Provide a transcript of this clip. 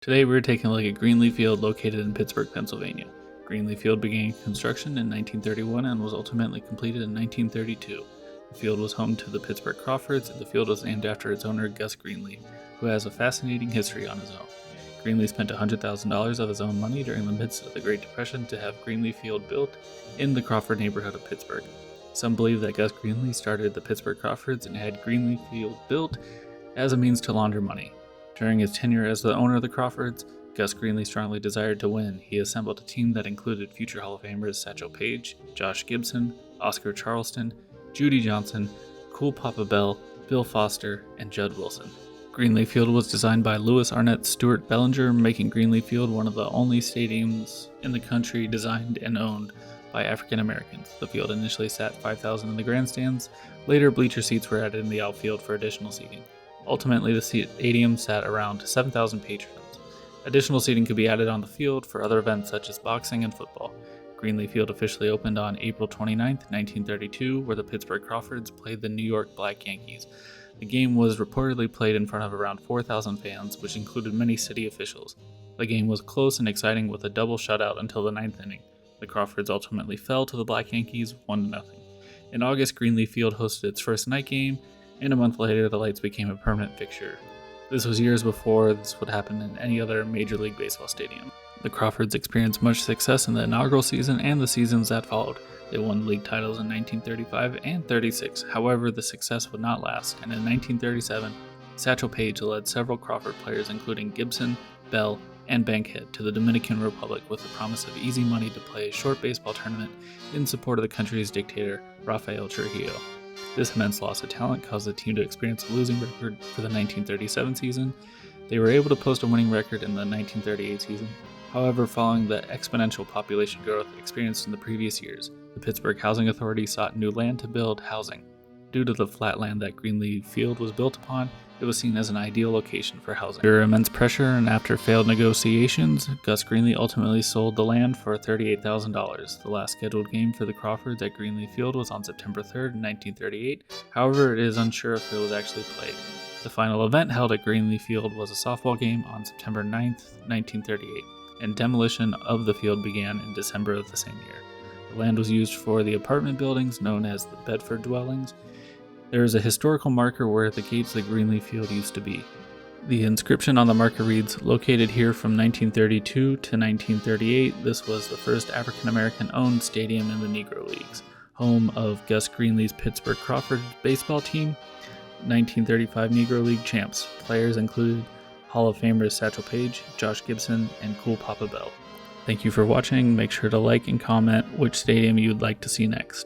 Today we're taking a look at Greenlee Field located in Pittsburgh, Pennsylvania. Greenlee Field began construction in 1931 and was ultimately completed in 1932. The field was home to the Pittsburgh Crawfords, and the field was named after its owner, Gus Greenlee, who has a fascinating history on his own. Greenlee spent $100,000 of his own money during the midst of the Great Depression to have Greenlee Field built in the Crawford neighborhood of Pittsburgh. Some believe that Gus Greenlee started the Pittsburgh Crawfords and had Greenlee Field built as a means to launder money. During his tenure as the owner of the Crawfords, Gus Greenlee strongly desired to win. He assembled a team that included future Hall of Famers Satchel Paige, Josh Gibson, Oscar Charleston, Judy Johnson, Cool Papa Bell, Bill Foster, and Judd Wilson. Greenlee Field was designed by Louis Arnett Stewart Bellinger, making Greenlee Field one of the only stadiums in the country designed and owned by African Americans. The field initially sat 5,000 in the grandstands. Later, bleacher seats were added in the outfield for additional seating. Ultimately, the stadium sat around 7,000 patrons. Additional seating could be added on the field for other events such as boxing and football. Greenlee Field officially opened on April 29, 1932, where the Pittsburgh Crawfords played the New York Black Yankees. The game was reportedly played in front of around 4,000 fans, which included many city officials. The game was close and exciting with a double shutout until the ninth inning. The Crawfords ultimately fell to the Black Yankees 1-0. In August, Greenlee Field hosted its first night game, and a month later, the lights became a permanent fixture. This was years before this would happen in any other Major League Baseball stadium. The Crawfords experienced much success in the inaugural season and the seasons that followed. They won league titles in 1935 and 36. However, the success would not last, and in 1937, Satchel Paige led several Crawford players, including Gibson, Bell, and Bankhead, to the Dominican Republic with the promise of easy money to play a short baseball tournament in support of the country's dictator, Rafael Trujillo. This immense loss of talent caused the team to experience a losing record for the 1937 season. They were able to post a winning record in the 1938 season. However, following the exponential population growth experienced in the previous years, the Pittsburgh Housing Authority sought new land to build housing. Due to the flat land that Greenlee Field was built upon, it was seen as an ideal location for housing. Under immense pressure and after failed negotiations, Gus Greenlee ultimately sold the land for $38,000. The last scheduled game for the Crawfords at Greenlee Field was on September 3rd, 1938. However, it is unsure if it was actually played. The final event held at Greenlee Field was a softball game on September 9th, 1938, and demolition of the field began in December of the same year. The land was used for the apartment buildings known as the Bedford dwellings. There is a historical marker where the gates of Greenlee Field used to be. The inscription on the marker reads, "Located here from 1932 to 1938, this was the first African-American owned stadium in the Negro Leagues, home of Gus Greenlee's Pittsburgh Crawfords baseball team, 1935 Negro League champs. Players included Hall of Famers Satchel Paige, Josh Gibson, and Cool Papa Bell." Thank you for watching. Make sure to like and comment which stadium you'd like to see next.